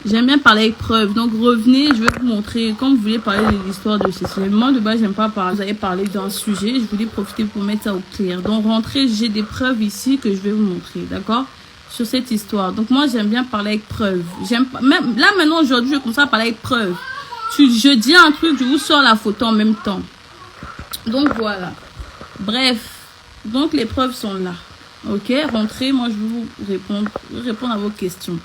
J'aime bien parler avec preuve. Donc, revenez, je vais vous montrer. Comme vous voulez parler de l'histoire de ceci. Moi, de base, j'aime pas parler. Vous allez parler d'un sujet. Je voulais profiter pour mettre ça au clair. Donc, rentrez, j'ai des preuves ici que je vais vous montrer. D'accord? Sur cette histoire. Donc, moi, j'aime bien parler avec preuve. J'aime pas. Même là, maintenant, aujourd'hui, je commence à parler avec preuve. Je dis un truc, je vous sors la photo en même temps. Donc, voilà. Bref. Donc, les preuves sont là. Ok? Rentrez, moi, je vais vous répondre à vos questions.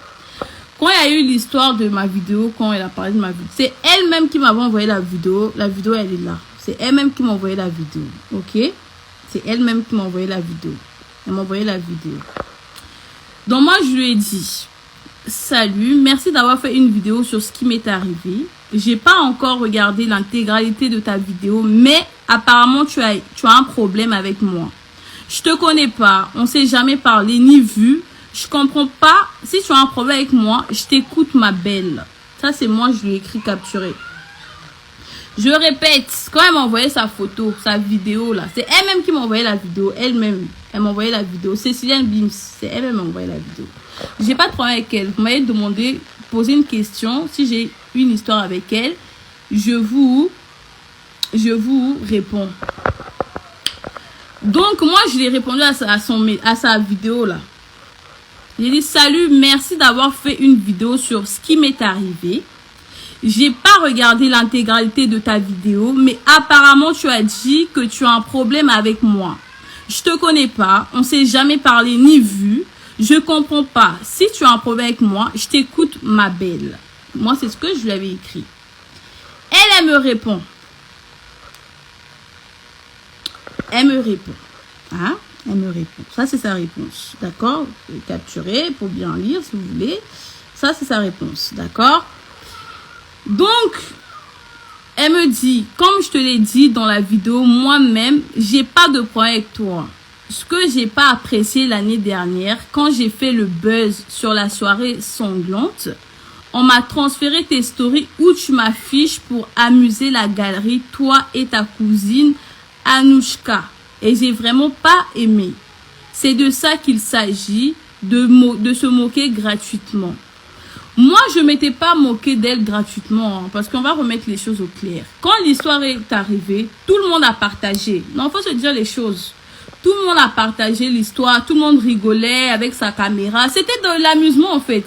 Quand il y a eu l'histoire de ma vidéo, quand elle a parlé de ma vidéo, c'est elle-même qui m'avait envoyé la vidéo. La vidéo, elle est là. C'est elle-même qui m'a envoyé la vidéo. Ok? C'est elle-même qui m'a envoyé la vidéo. Elle m'a envoyé la vidéo. Donc, moi, je lui ai dit, salut, merci d'avoir fait une vidéo sur ce qui m'est arrivé. J'ai pas encore regardé l'intégralité de ta vidéo, mais apparemment, tu as un problème avec moi. Je te connais pas, on s'est jamais parlé ni vu. Je comprends pas. Si tu as un problème avec moi, je t'écoute, ma belle. Ça, c'est moi, je lui ai écrit capturé. Je répète, quand elle m'a envoyé sa photo, sa vidéo, là, c'est elle-même qui m'a envoyé la vidéo. Elle-même, elle m'a envoyé la vidéo. Cécilienne Bims, c'est elle-même qui m'a envoyé la vidéo. J'ai pas de problème avec elle. Vous m'avez demandé, poser une question. Si j'ai une histoire avec elle, je vous réponds. Donc, moi, je lui ai répondu à sa vidéo, là. J'ai dit, salut, merci d'avoir fait une vidéo sur ce qui m'est arrivé. J'ai pas regardé l'intégralité de ta vidéo, mais apparemment, tu as dit que tu as un problème avec moi. Je te connais pas, on s'est jamais parlé ni vu. Je comprends pas. Si tu as un problème avec moi, je t'écoute, ma belle. Moi, c'est ce que je lui avais écrit. Elle me répond. Elle me répond. Hein? Elle me répond. Ça, c'est sa réponse. D'accord? Capturer pour bien lire, si vous voulez. Ça, c'est sa réponse. D'accord? Donc, elle me dit, comme je te l'ai dit dans la vidéo, moi-même, j'ai pas de problème avec toi. Ce que j'ai pas apprécié l'année dernière, quand j'ai fait le buzz sur la soirée sanglante, on m'a transféré tes stories où tu m'affiches pour amuser la galerie, toi et ta cousine Anouchka. Et j'ai vraiment pas aimé. C'est de ça qu'il s'agit, de se moquer gratuitement. Moi, je m'étais pas moqué d'elle gratuitement, hein, parce qu'on va remettre les choses au clair. Quand l'histoire est arrivée, tout le monde a partagé. Non, faut se dire les choses. Tout le monde a partagé l'histoire, tout le monde rigolait avec sa caméra. C'était de l'amusement, en fait.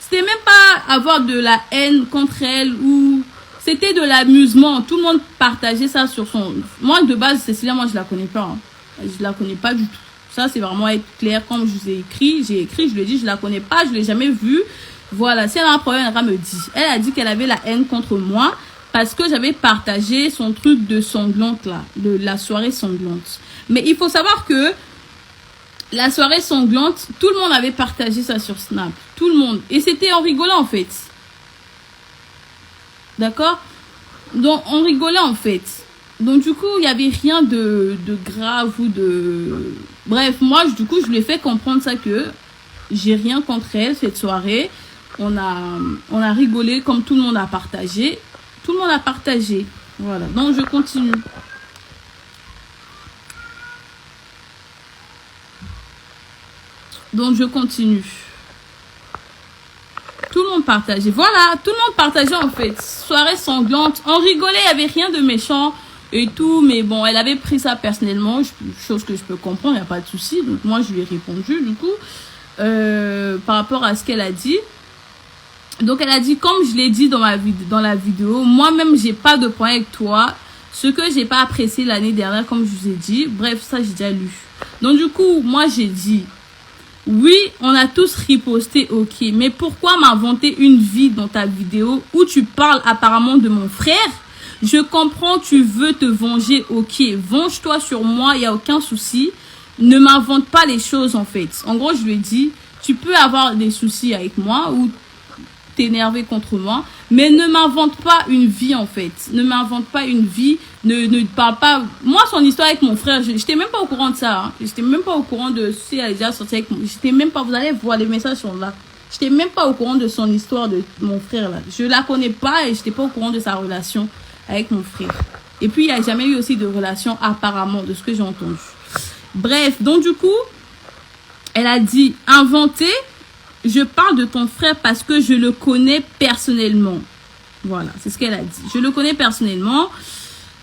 C'était même pas avoir de la haine contre elle ou... C'était de l'amusement. Tout le monde partageait ça sur son... Moi, de base, Cécilia, moi, je la connais pas. Hein. Je la connais pas du tout. Ça, c'est vraiment être clair. Comme je vous ai écrit, je lui ai dit, je la connais pas, je l'ai jamais vue. Voilà. Si elle a un problème, elle me dit. Elle a dit qu'elle avait la haine contre moi parce que j'avais partagé son truc de sanglante, là. De la soirée sanglante. Mais il faut savoir que la soirée sanglante, tout le monde avait partagé ça sur Snap. Tout le monde. Et c'était en rigolant, en fait. D'accord? Donc, on rigolait en fait. Donc, du coup, il n'y avait rien de grave ou de... Bref, moi, du coup, je lui ai fait comprendre ça que j'ai rien contre elle cette soirée. On a rigolé comme tout le monde a partagé. Tout le monde a partagé. Voilà. Donc, je continue. Donc, je continue. Tout le monde partageait. Voilà, tout le monde partageait en fait. Soirée sanglante. On rigolait, il n'y avait rien de méchant et tout. Mais bon, elle avait pris ça personnellement. Chose que je peux comprendre, il n'y a pas de souci. Donc moi, je lui ai répondu du coup par rapport à ce qu'elle a dit. Donc elle a dit, comme je l'ai dit dans la vidéo, moi-même, j'ai pas de problème avec toi. Ce que j'ai pas apprécié l'année dernière, comme je vous ai dit. Bref, ça, j'ai déjà lu. Donc du coup, moi, j'ai dit... Oui, on a tous riposté, ok. Mais pourquoi m'inventer une vie dans ta vidéo où tu parles apparemment de mon frère? Je comprends, tu veux te venger, ok. Venge-toi sur moi, il n'y a aucun souci. Ne m'invente pas les choses, en fait. En gros, je lui ai dit, tu peux avoir des soucis avec moi ou t'énerver contre moi, mais ne m'invente pas une vie, en fait. Ne m'invente pas une vie. Ne parle pas. Moi, son histoire avec mon frère, j'étais même pas au courant de ça. Hein. J'étais même pas au courant de si elle est déjà sortie avec moi. J'étais même pas. Vous allez voir, les messages sont là. J'étais même pas au courant de son histoire de mon frère là. Je la connais pas et j'étais pas au courant de sa relation avec mon frère. Et puis, il n'y a jamais eu aussi de relation apparemment, de ce que j'ai entendu. Bref, donc du coup, elle a dit inventer. je parle de ton frère parce que je le connais personnellement. Voilà, c'est ce qu'elle a dit. Je le connais personnellement.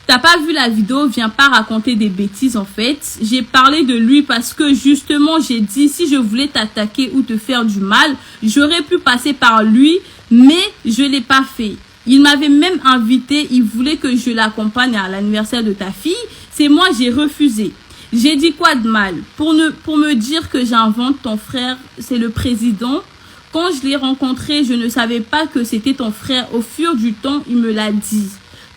T'as pas vu la vidéo, viens pas raconter des bêtises en fait. J'ai parlé de lui parce que justement j'ai dit si je voulais t'attaquer ou te faire du mal, j'aurais pu passer par lui, mais je l'ai pas fait. Il m'avait même invité, il voulait que je l'accompagne à l'anniversaire de ta fille. C'est moi, j'ai refusé. J'ai dit quoi de mal? Pour me dire que j'invente ton frère, c'est le président. Quand je l'ai rencontré, je ne savais pas que c'était ton frère. Au fur du temps, il me l'a dit.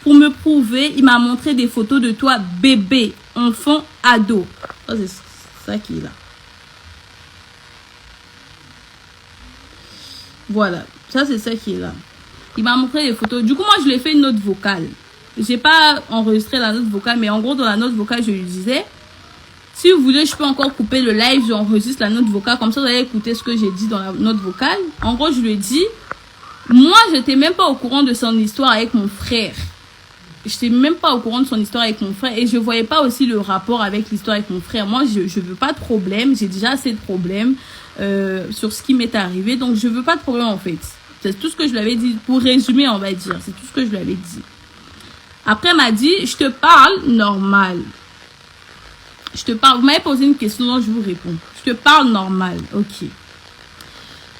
Pour me prouver, il m'a montré des photos de toi, bébé, enfant, ado. Ça, c'est ça qui est là. Voilà. Ça, c'est ça qui est là. Il m'a montré des photos. Du coup, moi, je lui ai fait une note vocale. J'ai pas enregistré la note vocale, mais en gros, dans la note vocale, je lui disais, si vous voulez, je peux encore couper le live, j'enregistre la note vocale. Comme ça, vous allez écouter ce que j'ai dit dans la note vocale. En gros, je lui ai dit, moi, je n'étais même pas au courant de son histoire avec mon frère. Je n'étais même pas au courant de son histoire avec mon frère et je voyais pas aussi le rapport avec l'histoire avec mon frère. Moi, je veux pas de problème. J'ai déjà assez de problèmes sur ce qui m'est arrivé. Donc, je veux pas de problème en fait. C'est tout ce que je lui avais dit. Pour résumer, on va dire. C'est tout ce que je lui avais dit. Après, elle m'a dit, je te parle normal. Je te parle. Vous m'avez posé une question, donc je vous réponds. Je te parle normal. Ok.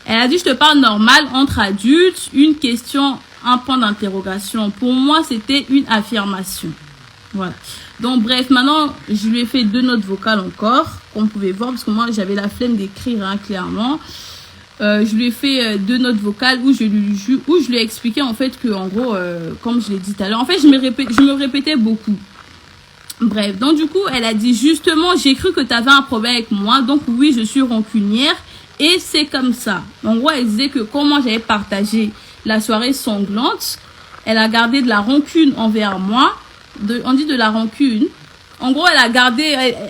Elle a dit, je te parle normal entre adultes. Une question, un point d'interrogation. Pour moi, c'était une affirmation. Voilà. Donc, bref, maintenant, je lui ai fait 2 notes vocales encore, qu'on pouvait voir, parce que moi, j'avais la flemme d'écrire, hein, clairement. Je lui ai fait 2 notes vocales où je lui ai expliqué, en fait, que, en gros, comme je l'ai dit tout à l'heure, en fait, je me répétais beaucoup. Bref, donc, du coup, elle a dit, justement, j'ai cru que tu avais un problème avec moi, donc, oui, je suis rancunière, et c'est comme ça. En gros, elle disait que, comment j'avais partagé la soirée sanglante, elle a gardé de la rancune envers moi. On dit de la rancune. En gros, elle a gardé,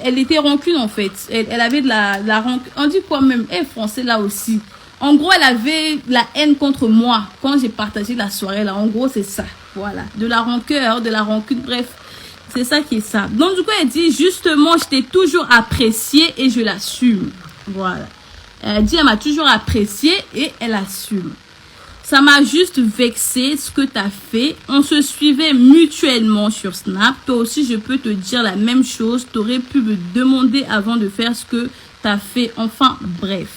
elle était rancune en fait. Elle avait de la rancune. On dit quoi même? Français là aussi. En gros, elle avait la haine contre moi quand j'ai partagé la soirée là. En gros, c'est ça. Voilà. De la rancœur, de la rancune. Bref, c'est ça qui est ça. Donc, du coup, elle dit justement, je t'ai toujours apprécié et je l'assume. Voilà. Elle dit, elle m'a toujours apprécié et elle assume. Ça m'a juste vexé ce que tu as fait. On se suivait mutuellement sur Snap. Toi aussi, je peux te dire la même chose. Tu aurais pu me demander avant de faire ce que tu as fait. Enfin, bref.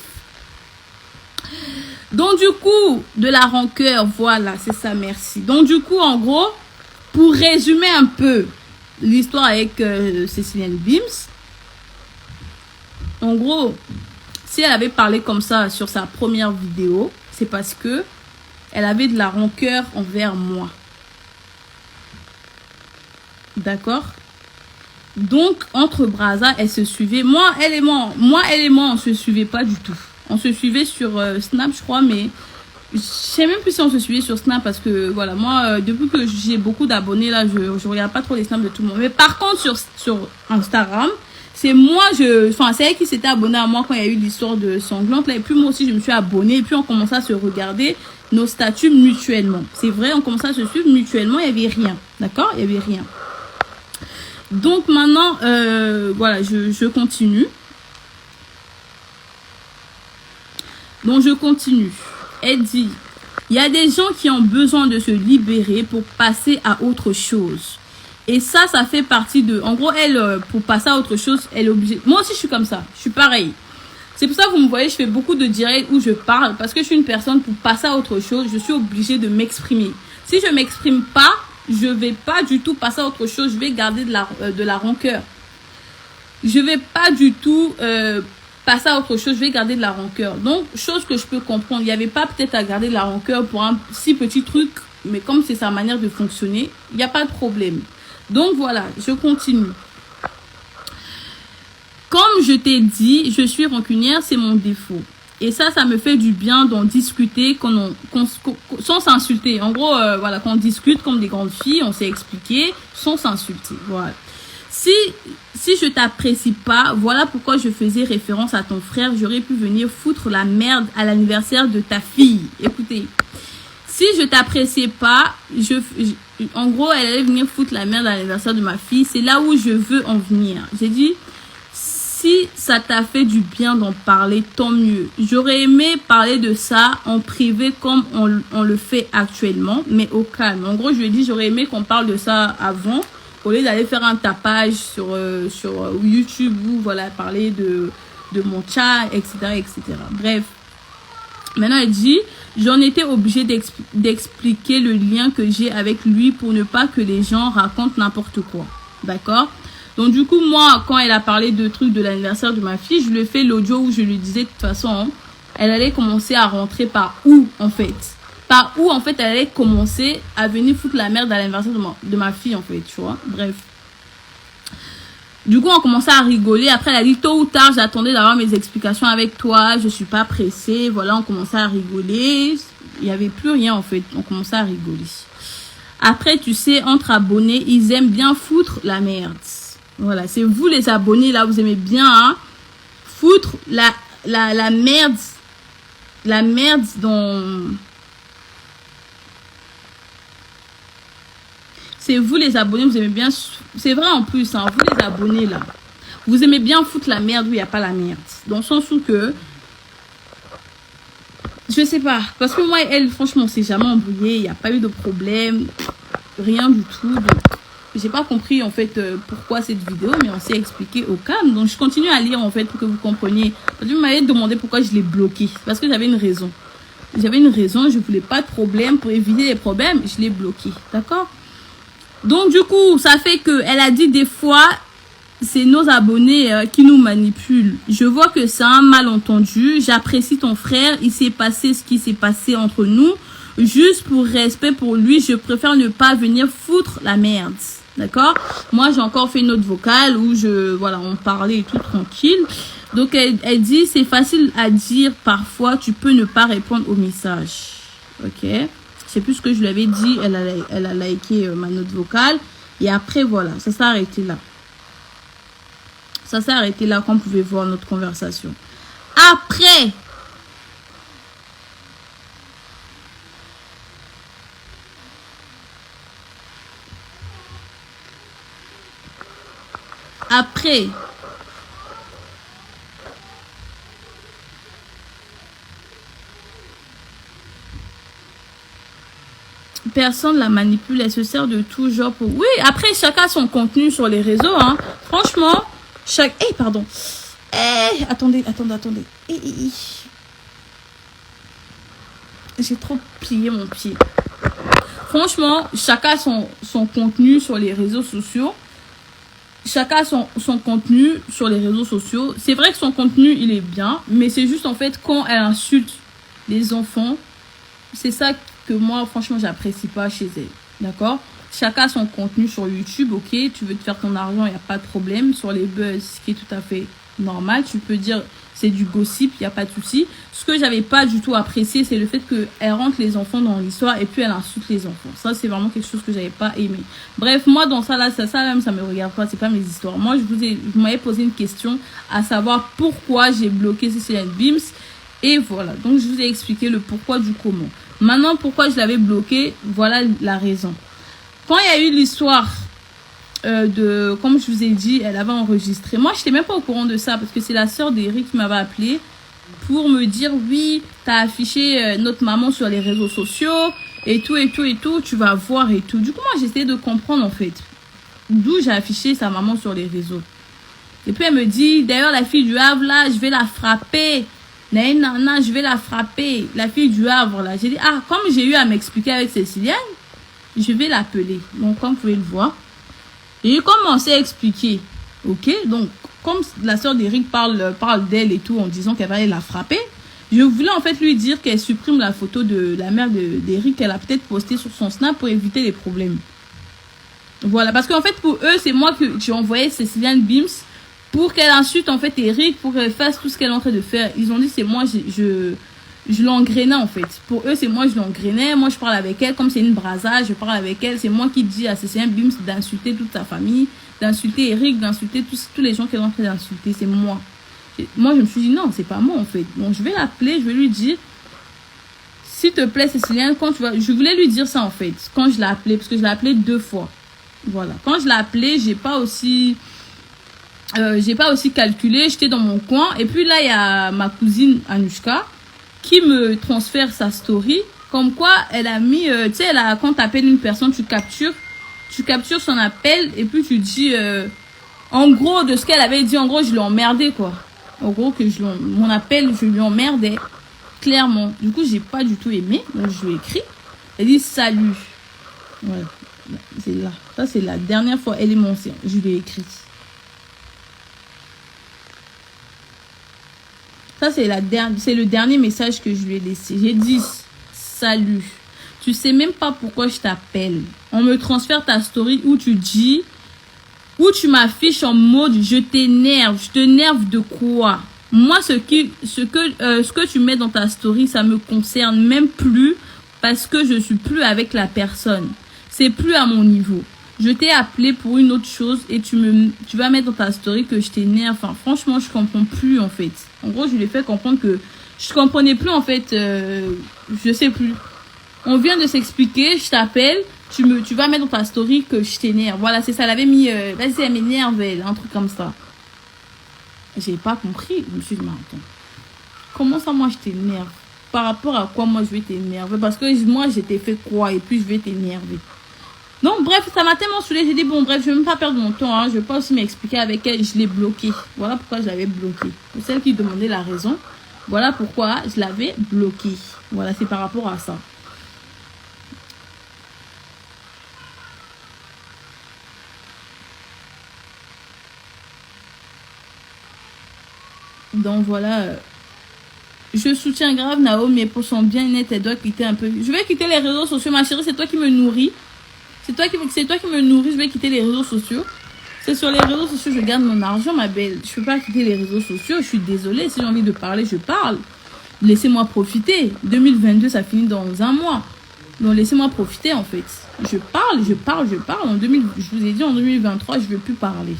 Donc, du coup, de la rancœur, voilà, c'est ça, merci. Donc, du coup, en gros, pour résumer un peu l'histoire avec Cécilienne Bims, en gros, si elle avait parlé comme ça sur sa première vidéo, c'est parce que elle avait de la rancœur envers moi. D'accord? Donc, entre Brazza, elle se suivait. Moi, elle et moi, on se suivait pas du tout. On se suivait sur Snap, je crois, mais je sais même plus si on se suivait sur Snap parce que, voilà, moi, depuis que j'ai beaucoup d'abonnés, là, je regarde pas trop les snaps de tout le monde. Mais par contre, sur Instagram, c'est moi, c'est elle qui s'était abonnée à moi quand il y a eu l'histoire de sanglante, là, et puis moi aussi, je me suis abonnée, et puis on commençait à se regarder nos statuts mutuellement. C'est vrai, on commençait à se suivre mutuellement, il n'y avait rien. D'accord? Il n'y avait rien. Donc maintenant, voilà, je continue. Donc je continue. Elle dit, il y a des gens qui ont besoin de se libérer pour passer à autre chose. Et ça fait partie de... En gros, elle, pour passer à autre chose, elle est obligée... Moi aussi, je suis comme ça. Je suis pareil. C'est pour ça que vous me voyez, je fais beaucoup de directs où je parle. Parce que je suis une personne, pour passer à autre chose, je suis obligée de m'exprimer. Si je ne m'exprime pas, je ne vais pas du tout passer à autre chose. Je vais garder de la rancœur. Je ne vais pas du tout passer à autre chose. Je vais garder de la rancœur. Donc, chose que je peux comprendre. Il n'y avait pas peut-être à garder de la rancœur pour un si petit truc. Mais comme c'est sa manière de fonctionner, il n'y a pas de problème. Donc voilà, je continue. Comme je t'ai dit, je suis rancunière, c'est mon défaut. Et ça me fait du bien d'en discuter sans s'insulter. En gros, voilà, qu'on discute comme des grandes filles, on s'est expliqué sans s'insulter. Voilà. Si je t'apprécie pas, voilà pourquoi je faisais référence à ton frère. J'aurais pu venir foutre la merde à l'anniversaire de ta fille. Écoutez, si je t'appréciais pas, en gros, elle allait venir foutre la merde à l'anniversaire de ma fille. C'est là où je veux en venir. J'ai dit, Si ça t'a fait du bien d'en parler, tant mieux. J'aurais aimé parler de ça en privé comme on le fait actuellement, mais au calme. En gros, je lui ai dit, j'aurais aimé qu'on parle de ça avant, au lieu d'aller faire un tapage sur YouTube ou voilà, parler de mon chat, etc., etc. Bref. Maintenant, elle dit, j'en étais obligée d'expliquer le lien que j'ai avec lui pour ne pas que les gens racontent n'importe quoi. D'accord? Donc, du coup, moi, quand elle a parlé de trucs de l'anniversaire de ma fille, je lui ai fait l'audio où je lui disais, de toute façon, hein, elle allait commencer à rentrer par où, en fait? Par où, en fait, elle allait commencer à venir foutre la merde à l'anniversaire de ma fille, en fait, tu vois? Bref. Du coup, on commençait à rigoler. Après, elle a dit, tôt ou tard, j'attendais d'avoir mes explications avec toi. Je suis pas pressée. Voilà, on commençait à rigoler. Il n'y avait plus rien, en fait. On commençait à rigoler. Après, tu sais, entre abonnés, ils aiment bien foutre la merde. Voilà, c'est vous, les abonnés, là, vous aimez bien, hein, foutre la merde. La merde dans... C'est vous les abonnés, vous aimez bien... C'est vrai en plus, hein, vous les abonnés là. Vous aimez bien foutre la merde où il n'y a pas la merde. Dans le sens où que... Je sais pas. Parce que moi, elle, franchement, on s'est jamais embrouillé. Il n'y a pas eu de problème. Rien du tout. Donc, j'ai pas compris en fait pourquoi cette vidéo. Mais on s'est expliqué au calme. Donc, je continue à lire en fait pour que vous compreniez. Parce que vous m'avez demandé pourquoi je l'ai bloqué. Parce que j'avais une raison. J'avais une raison. Je voulais pas de problème. Pour éviter les problèmes, je l'ai bloqué. D'accord? Donc, du coup, ça fait que elle a dit des fois, c'est nos abonnés qui nous manipulent. Je vois que c'est un malentendu. J'apprécie ton frère. Il s'est passé ce qui s'est passé entre nous. Juste pour respect pour lui, je préfère ne pas venir foutre la merde. D'accord? Moi, j'ai encore fait une autre vocale où voilà, on parlait et tout tranquille. Donc, elle dit, c'est facile à dire. Parfois, tu peux ne pas répondre au message. Ok? C'est plus ce que je lui avais dit. Elle a liké ma note vocale. Et après, voilà, ça s'est arrêté là. Ça s'est arrêté là, comme vous pouvez voir notre conversation. Après, personne la manipule, elle se sert de tout genre pour... Oui, après, chacun a son contenu sur les réseaux, hein. Franchement, pardon. Attendez. J'ai trop plié mon pied. Franchement, chacun a son contenu sur les réseaux sociaux. Chacun a son contenu sur les réseaux sociaux. C'est vrai que son contenu, il est bien. Mais c'est juste, en fait, quand elle insulte les enfants, c'est ça que moi, franchement, j'apprécie pas chez elle. D'accord? Chacun a son contenu sur YouTube, ok? Tu veux te faire ton argent, il n'y a pas de problème. Sur les buzz, ce qui est tout à fait normal. Tu peux dire, c'est du gossip, il n'y a pas de souci. Ce que j'avais pas du tout apprécié, c'est le fait qu'elle rentre les enfants dans l'histoire et puis elle insulte les enfants. Ça, c'est vraiment quelque chose que j'avais pas aimé. Bref, moi, dans ça, là, ça même, ça me regarde pas. C'est pas mes histoires. Moi, vous m'avez posé une question à savoir pourquoi j'ai bloqué Céciline Bims. Et voilà. Donc, je vous ai expliqué le pourquoi du comment. Maintenant, pourquoi je l'avais bloqué, voilà la raison. Quand il y a eu l'histoire comme je vous ai dit, elle avait enregistré. Moi, je n'étais même pas au courant de ça parce que c'est la sœur d'Eric qui m'avait appelé pour me dire, oui, tu as affiché notre maman sur les réseaux sociaux et tout, tu vas voir et tout. Du coup, moi, j'essayais de comprendre en fait d'où j'ai affiché sa maman sur les réseaux. Et puis, elle me dit, d'ailleurs, la fille du Havre, là, je vais la frapper. Non, je vais la frapper. La fille du Havre, là. J'ai dit, comme j'ai eu à m'expliquer avec Cécilienne, je vais l'appeler. Donc, comme vous pouvez le voir, j'ai commencé à expliquer. Ok? Donc, comme la sœur d'Eric parle d'elle et tout, en disant qu'elle va aller la frapper, je voulais en fait lui dire qu'elle supprime la photo de la mère d'Eric qu'elle a peut-être postée sur son Snap pour éviter les problèmes. Voilà. Parce qu'en fait, pour eux, c'est moi que j'ai envoyé Cécilienne Bims pour qu'elle insulte en fait Eric, pour qu'elle fasse tout ce qu'elle est en train de faire. Ils ont dit c'est moi, je l'engrainais en fait. Pour eux, c'est moi, je l'engrainais. Moi, je parle avec elle comme c'est une brasa. Je parle avec elle. C'est moi qui dis à Cécilienne Bims d'insulter toute sa famille, d'insulter Eric, d'insulter tous les gens qu'elle est en train d'insulter. C'est moi. Moi, je me suis dit non, c'est pas moi en fait. Donc, je vais l'appeler, je vais lui dire, s'il te plaît, Cécilienne, quand tu vas... Je voulais lui dire ça en fait, quand je l'ai appelé, parce que je l'ai appelé 2 fois. Voilà. Quand je l'ai appelé, j'ai pas aussi... j'ai pas aussi calculé, j'étais dans mon coin. Et puis là, il y a ma cousine Anushka qui me transfère sa story. Comme quoi, elle a mis, tu sais, quand tu appelles une personne, tu captures son appel et puis tu dis, en gros, de ce qu'elle avait dit, en gros, je l'ai emmerdé, quoi. En gros, mon appel, je lui emmerdais, clairement. Du coup, j'ai pas du tout aimé, donc je lui ai écrit. Elle dit, salut. Ouais, c'est là. Ça, c'est la dernière fois, elle est mon séance. Je lui ai écrit. Ça, c'est le dernier message que je lui ai laissé. J'ai dit, salut. Tu sais même pas pourquoi je t'appelle. On me transfère ta story où tu dis, où tu m'affiches en mode je t'énerve. Je t'énerve de quoi? Moi, ce que tu mets dans ta story, ça me concerne même plus parce que je suis plus avec la personne. C'est plus à mon niveau. Je t'ai appelé pour une autre chose et tu vas mettre dans ta story que je t'énerve. Enfin, franchement, je comprends plus, en fait. En gros, je lui ai fait comprendre que je comprenais plus, en fait. Je sais plus. On vient de s'expliquer, je t'appelle, tu vas mettre dans ta story que je t'énerve. Voilà, c'est ça. Elle avait mis, vas-y, elle m'énerve, un truc comme ça. J'ai pas compris. Je me suis dit, mais attends. Comment ça, moi, je t'énerve? Par rapport à quoi, moi, je vais t'énerver? Parce que moi, j'ai fait quoi et puis je vais t'énerver. Donc, bref, ça m'a tellement saoulée. J'ai dit, bon, bref, je vais même pas perdre mon temps. Je vais pas aussi m'expliquer avec elle. Je l'ai bloquée. Voilà pourquoi je l'avais bloquée. Pour celle qui demandait la raison, voilà pourquoi je l'avais bloquée. Voilà, c'est par rapport à ça. Donc, voilà. Je soutiens grave Naomi, mais pour son bien-être, elle doit quitter un peu. Je vais quitter les réseaux sociaux, ma chérie. C'est toi qui me nourris. C'est toi qui me nourris, je vais quitter les réseaux sociaux. C'est sur les réseaux sociaux que je gagne mon argent, ma belle. Je peux pas quitter les réseaux sociaux, je suis désolée. Si j'ai envie de parler, je parle. Laissez-moi profiter. 2022, ça finit dans un mois. Donc laissez-moi profiter, en fait. Je parle. Je vous ai dit, en 2023, je ne veux plus parler.